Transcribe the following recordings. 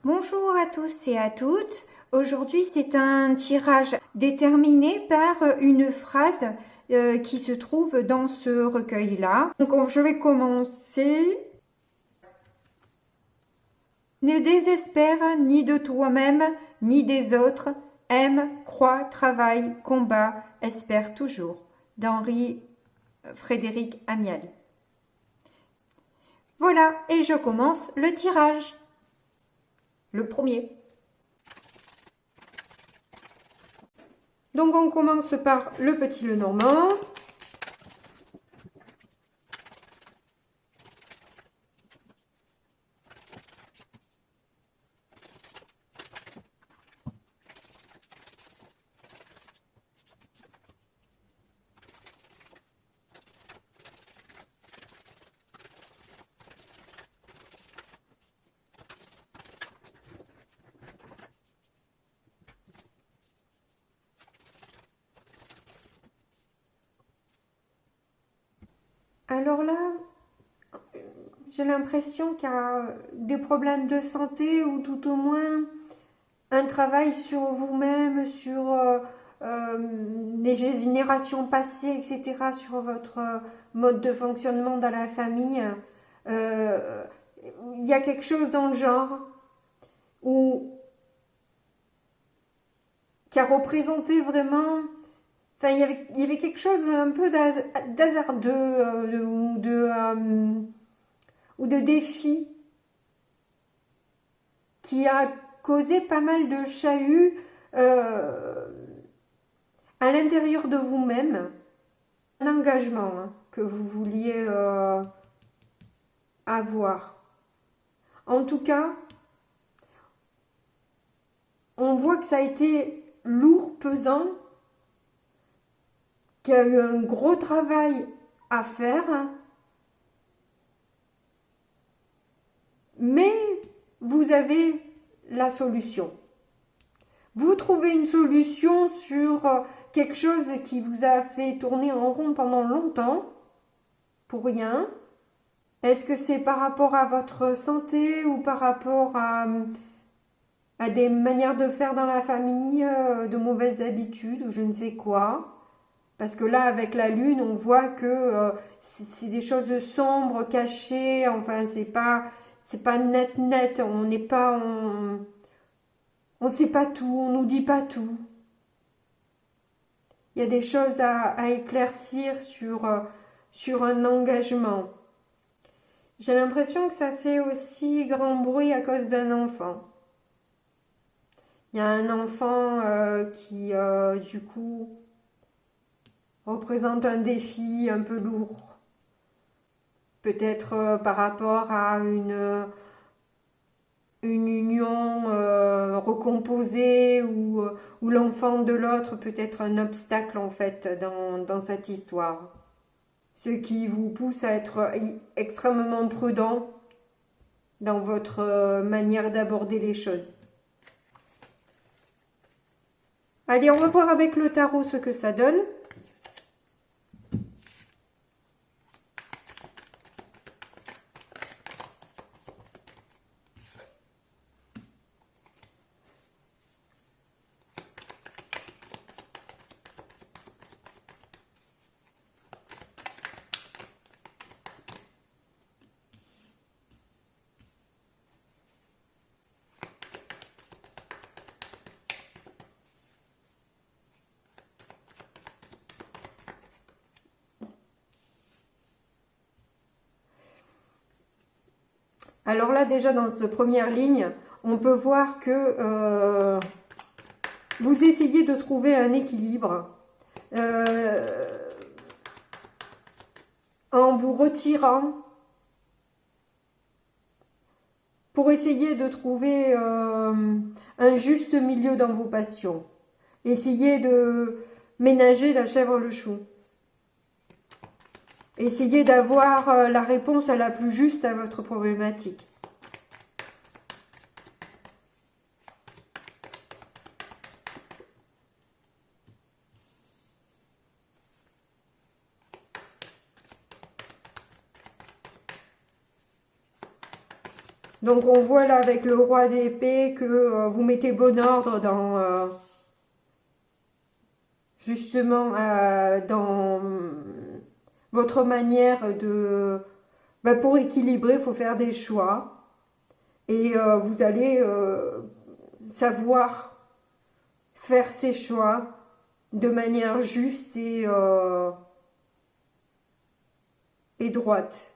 Bonjour à tous et à toutes. Aujourd'hui, c'est un tirage déterminé par une phrase qui se trouve dans ce recueil-là. Donc, je vais commencer. Ne désespère ni de toi-même, ni des autres. Aime, crois, travaille, combat, espère toujours. D'Henri Frédéric Amiel. Voilà, et je commence le tirage. Le premier. Donc on commence par le petit Lenormand. Alors là, j'ai l'impression qu'il y a des problèmes de santé ou tout au moins un travail sur vous-même, sur les générations passées, etc., sur votre mode de fonctionnement dans la famille. Euh, Il y a quelque chose dans le genre où, qui a représenté vraiment. Enfin, il y avait quelque chose un peu d'hasardeux ou de défi qui a causé pas mal de chahuts à l'intérieur de vous-même. Un engagement que vous vouliez avoir. En tout cas, on voit que ça a été lourd, pesant, qu'il y a eu un gros travail à faire, mais vous avez la solution. Vous trouvez une solution sur quelque chose qui vous a fait tourner en rond pendant longtemps, pour rien. Est-ce que c'est par rapport à votre santé ou par rapport à des manières de faire dans la famille, de mauvaises habitudes ou je ne sais quoi? Parce que là, avec la lune, on voit que c'est des choses sombres, cachées. Enfin, c'est pas net net. On n'est pas, on sait pas tout. On nous dit pas tout. Il y a des choses à éclaircir sur un engagement. J'ai l'impression que ça fait aussi grand bruit à cause d'un enfant. Il y a un enfant qui, du coup, représente un défi un peu lourd. Peut-être par rapport à une union recomposée ou l'enfant de l'autre peut être un obstacle en fait dans cette histoire. Ce qui vous pousse à être extrêmement prudent dans votre manière d'aborder les choses. Allez, on va voir avec le tarot ce que ça donne. Alors là, déjà dans cette première ligne, on peut voir que vous essayez de trouver un équilibre en vous retirant pour essayer de trouver un juste milieu dans vos passions. Essayez de ménager la chèvre le chou. Essayez d'avoir la réponse la plus juste à votre problématique. Donc on voit là avec le roi d'épée que vous mettez bon ordre dans justement dans votre manière de... pour équilibrer, il faut faire des choix. Et vous allez savoir faire ces choix de manière juste et droite.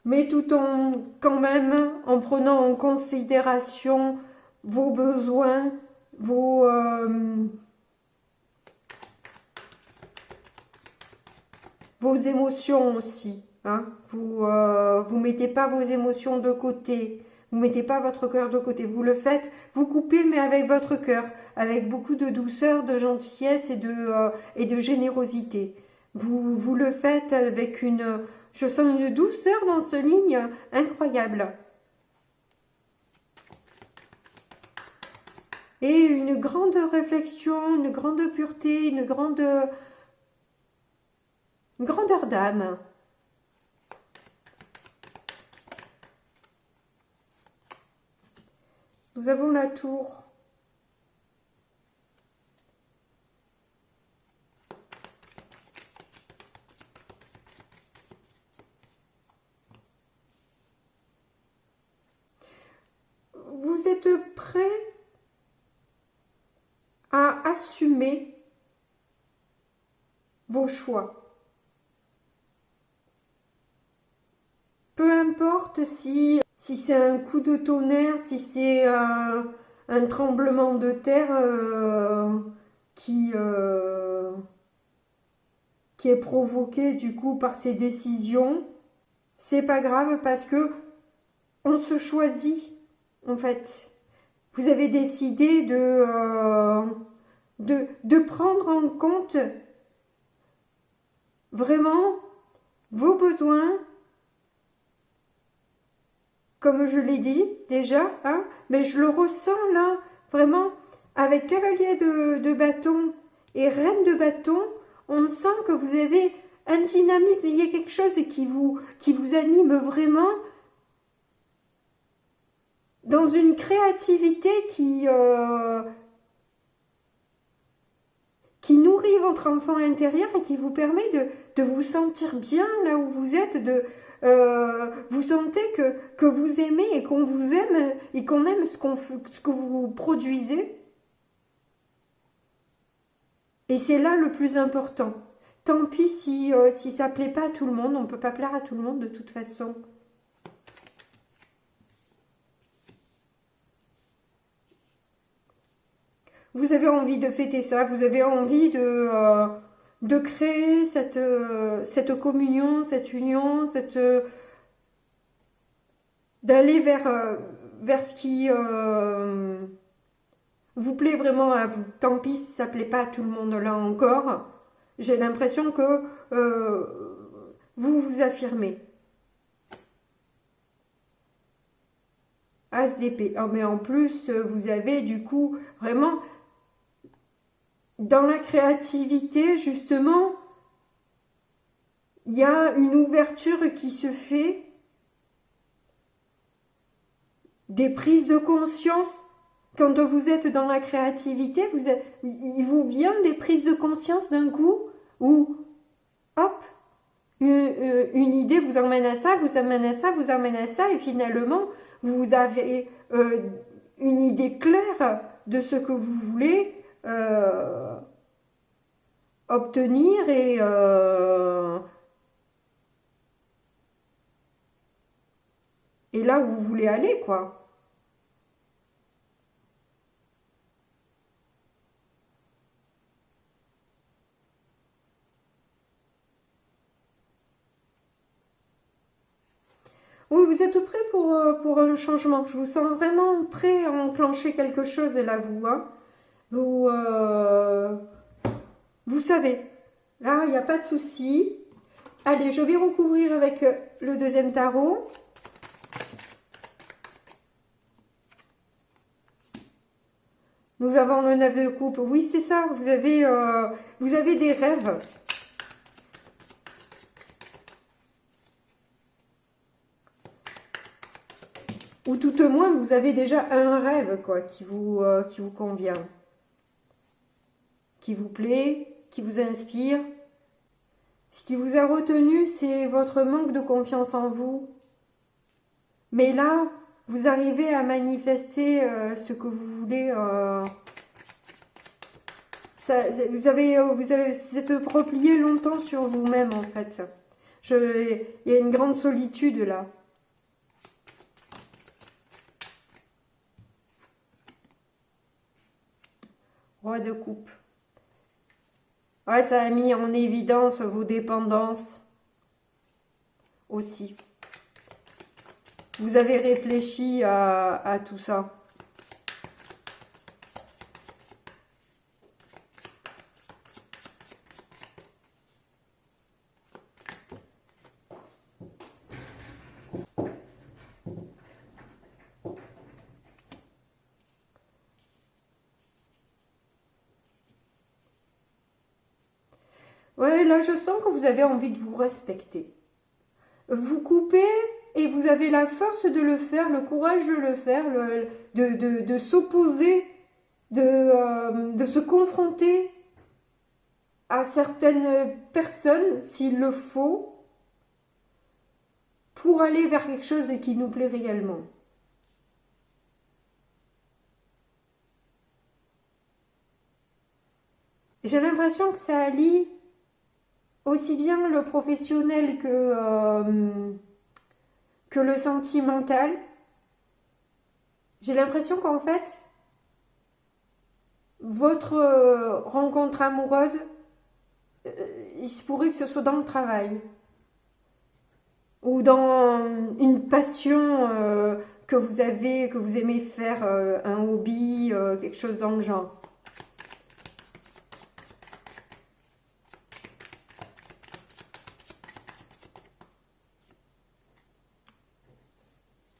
Mais tout en, quand même, en prenant en considération vos besoins, vos émotions aussi. Hein. Vous mettez pas vos émotions de côté. Vous mettez pas votre cœur de côté. Vous le faites, vous coupez, mais avec votre cœur, avec beaucoup de douceur, de gentillesse et de générosité. Vous le faites avec une... Je sens une douceur dans cette ligne incroyable. Et une grande réflexion, une grande pureté, une grandeur d'âme. Nous avons la tour. Vous êtes prêt à assumer vos choix. Peu importe si c'est un coup de tonnerre, si c'est un tremblement de terre qui est provoqué du coup par ces décisions, c'est pas grave parce que on se choisit en fait. Vous avez décidé de prendre en compte vraiment vos besoins, comme je l'ai dit déjà, hein, mais je le ressens là, vraiment, avec cavalier de bâton et reine de bâton, on sent que vous avez un dynamisme, il y a quelque chose qui vous anime vraiment, dans une créativité qui nourrit votre enfant intérieur et qui vous permet de vous sentir bien là où vous êtes, vous sentez que vous aimez et qu'on vous aime et qu'on aime ce que vous produisez. Et c'est là le plus important. Tant pis si ça ne plaît pas à tout le monde, on ne peut pas plaire à tout le monde de toute façon. Vous avez envie de fêter ça, vous avez envie de créer cette communion, cette union, d'aller vers ce qui vous plaît vraiment à vous. Tant pis si ça ne plaît pas à tout le monde là encore. J'ai l'impression que vous vous affirmez. As d'épée. Oh, mais en plus, vous avez du coup vraiment... Dans la créativité, justement, il y a une ouverture qui se fait, des prises de conscience. Quand vous êtes dans la créativité, il vous vient des prises de conscience d'un coup, où, hop, une idée vous emmène à ça, vous emmène à ça, vous emmène à ça, et finalement, vous avez une idée claire de ce que vous voulez obtenir et là où vous voulez aller, quoi. Oui, vous êtes prêt pour un changement. Je vous sens vraiment prêt à enclencher quelque chose là, vous. Hein. Vous savez. Là, il n'y a pas de souci. Allez, je vais recouvrir avec le deuxième tarot. Nous avons le 9 de coupe. Oui, c'est ça. Vous avez des rêves. Ou tout au moins, vous avez déjà un rêve quoi, qui vous convient, qui vous plaît, qui vous inspire. Ce qui vous a retenu, c'est votre manque de confiance en vous. Mais là, vous arrivez à manifester ce que vous voulez. Vous avez êtes replié longtemps sur vous-même en fait. Il y a une grande solitude là. Roi de coupe. Ouais, ça a mis en évidence vos dépendances aussi. Vous avez réfléchi à tout ça. Ouais, là je sens que vous avez envie de vous respecter. Vous coupez et vous avez la force de le faire, le courage de le faire, de s'opposer, de se confronter à certaines personnes, s'il le faut, pour aller vers quelque chose qui nous plaît réellement. J'ai l'impression que ça allie aussi bien le professionnel que le sentimental. J'ai l'impression qu'en fait, votre rencontre amoureuse, il se pourrait que ce soit dans le travail ou dans une passion que vous avez, que vous aimez faire, un hobby, quelque chose dans le genre.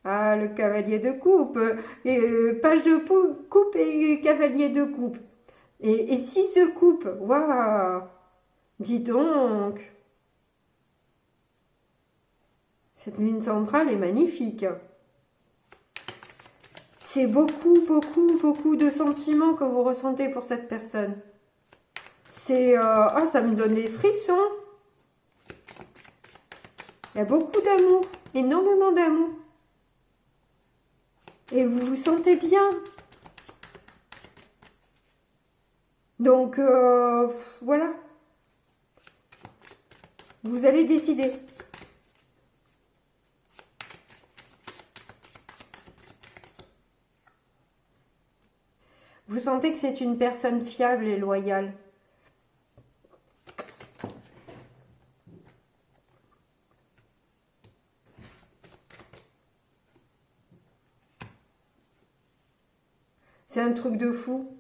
Ah, le cavalier de coupe, page de coupe et cavalier de coupe. Et 6 de coupe, waouh! Dis donc, cette ligne centrale est magnifique. C'est beaucoup, beaucoup, beaucoup de sentiments que vous ressentez pour cette personne. C'est... ah, ça me donne des frissons. Il y a beaucoup d'amour, énormément d'amour. Et vous vous sentez bien. Donc, voilà. Vous avez décidé. Vous sentez que c'est une personne fiable et loyale. C'est un truc de fou.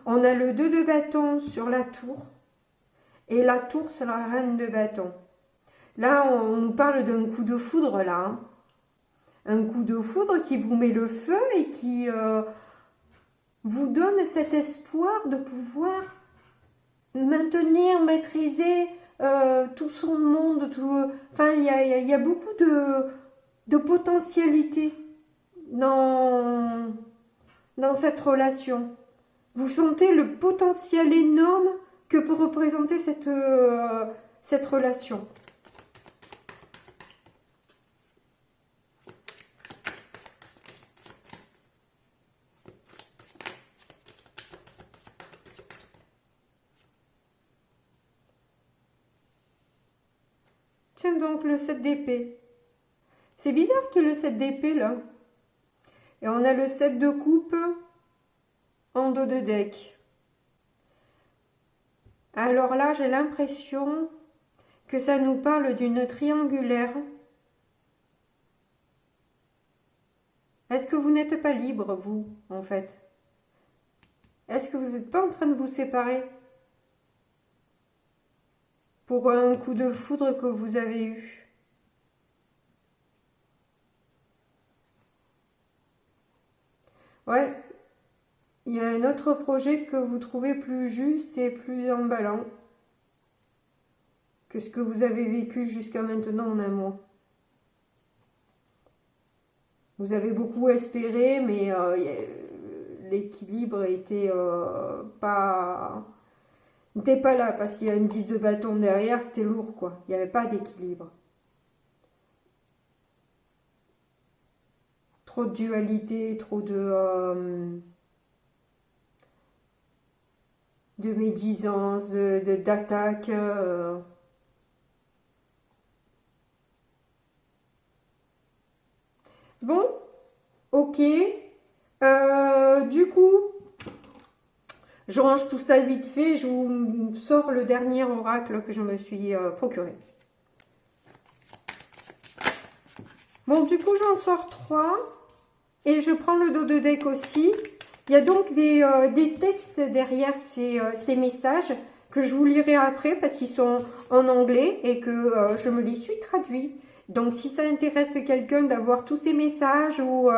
On a le 2 de bâton sur la tour. Et la tour, c'est la reine de bâton. Là, on nous parle d'un coup de foudre, là. Hein. Un coup de foudre qui vous met le feu et qui vous donne cet espoir de pouvoir maintenir, maîtriser tout son monde. Enfin, il y a beaucoup de potentialité dans cette relation. Vous sentez le potentiel énorme que peut représenter cette relation. Tiens donc, le 7 d'épée. C'est bizarre qu'il y ait le 7 d'épée là. Et on a le 7 de coupe en dos de deck. Alors là, j'ai l'impression que ça nous parle d'une triangulaire. Est-ce que vous n'êtes pas libre, vous, en fait? Est-ce que vous n'êtes pas en train de vous séparer pour un coup de foudre que vous avez eu? Ouais, il y a un autre projet que vous trouvez plus juste et plus emballant que ce que vous avez vécu jusqu'à maintenant en amour. Vous avez beaucoup espéré, mais l'équilibre était n'était pas là, parce qu'il y a une 10 de bâton derrière, c'était lourd, quoi. Il n'y avait pas d'équilibre. Trop de dualité, trop de médisance, d'attaque. Bon, ok. Du coup, je range tout ça vite fait. Je vous sors le dernier oracle que je me suis procuré. Bon, du coup, j'en sors 3. Et je prends le dos de deck aussi. Il y a donc des textes derrière ces messages que je vous lirai après parce qu'ils sont en anglais et que je me les suis traduits. Donc si ça intéresse quelqu'un d'avoir tous ces messages ou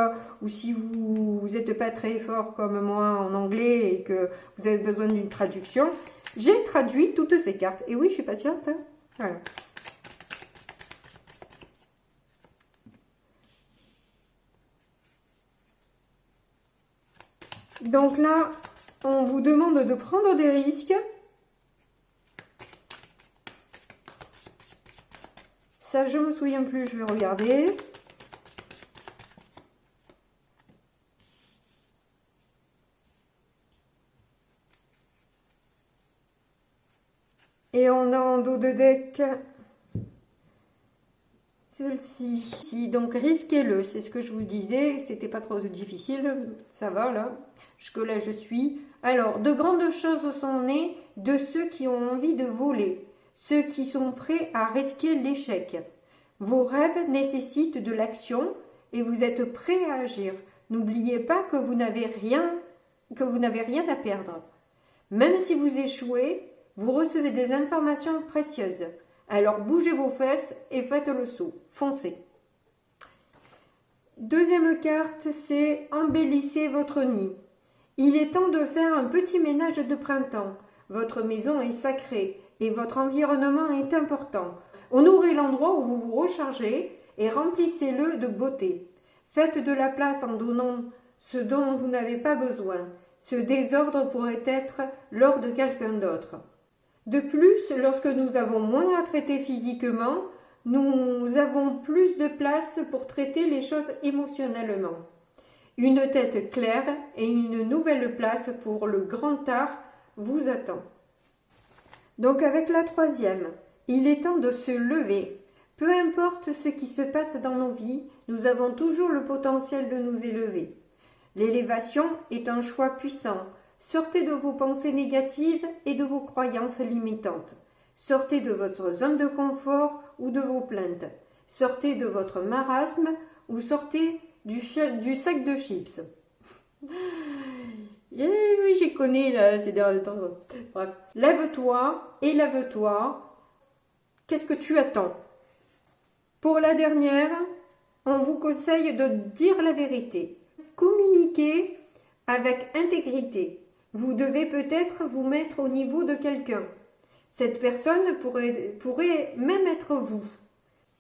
si vous n'êtes pas très fort comme moi en anglais et que vous avez besoin d'une traduction, j'ai traduit toutes ces cartes. Et oui, je suis patiente. Hein. Voilà. Donc là, on vous demande de prendre des risques. Ça, je me souviens plus, je vais regarder. Et on a en dos de deck celle-ci. Donc risquez-le, c'est ce que je vous disais, c'était pas trop difficile, ça va là, jusque-là je suis. Alors, de grandes choses sont nées de ceux qui ont envie de voler, ceux qui sont prêts à risquer l'échec. Vos rêves nécessitent de l'action et vous êtes prêts à agir. N'oubliez pas que vous n'avez rien à perdre. Même si vous échouez, vous recevez des informations précieuses. Alors bougez vos fesses et faites le saut. Foncez. Deuxième carte, c'est embellissez votre nid. Il est temps de faire un petit ménage de printemps. Votre maison est sacrée et votre environnement est important. Honorez l'endroit où vous vous rechargez et remplissez-le de beauté. Faites de la place en donnant ce dont vous n'avez pas besoin. Ce désordre pourrait être l'or de quelqu'un d'autre. De plus, lorsque nous avons moins à traiter physiquement, nous avons plus de place pour traiter les choses émotionnellement. Une tête claire et une nouvelle place pour le grand art vous attend. Donc avec la troisième, il est temps de se lever. Peu importe ce qui se passe dans nos vies, nous avons toujours le potentiel de nous élever. L'élévation est un choix puissant. Sortez de vos pensées négatives et de vos croyances limitantes. Sortez de votre zone de confort ou de vos plaintes. Sortez de votre marasme ou sortez du sac de chips. Oui, j'y connais là, ces derniers temps. Bref, lève-toi et lève-toi. Qu'est-ce que tu attends? Pour la dernière, on vous conseille de dire la vérité. Communiquez avec intégrité. Vous devez peut-être vous mettre au niveau de quelqu'un. Cette personne pourrait même être vous.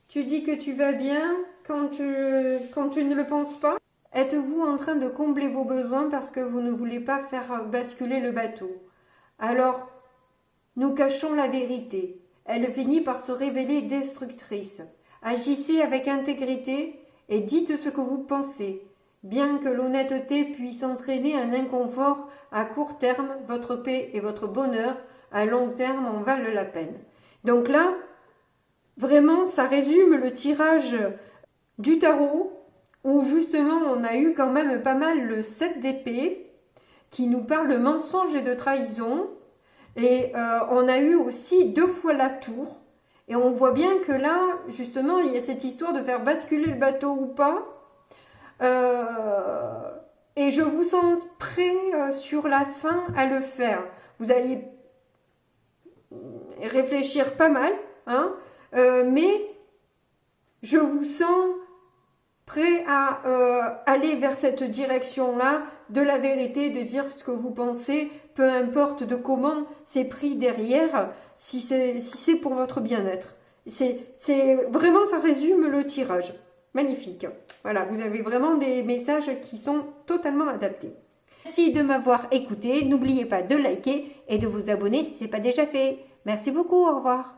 Tu dis que tu vas bien quand tu ne le penses pas? Êtes-vous en train de combler vos besoins parce que vous ne voulez pas faire basculer le bateau? Alors, nous cachons la vérité. Elle finit par se révéler destructrice. Agissez avec intégrité et dites ce que vous pensez. Bien que l'honnêteté puisse entraîner un inconfort à court terme, votre paix et votre bonheur à long terme en valent la peine. Donc là, vraiment, ça résume le tirage du tarot où justement on a eu quand même pas mal le 7 d'épée qui nous parle de mensonge et de trahison. Et on a eu aussi 2 fois la tour. Et on voit bien que là, justement, il y a cette histoire de faire basculer le bateau ou pas. Et je vous sens prêt sur la fin à le faire. Vous allez réfléchir pas mal, hein, mais je vous sens prêt à aller vers cette direction-là de la vérité, de dire ce que vous pensez, peu importe de comment c'est pris derrière, si c'est pour votre bien-être. C'est vraiment, ça résume le tirage. Magnifique. Voilà, vous avez vraiment des messages qui sont totalement adaptés. Merci de m'avoir écouté. N'oubliez pas de liker et de vous abonner si ce n'est pas déjà fait. Merci beaucoup, au revoir.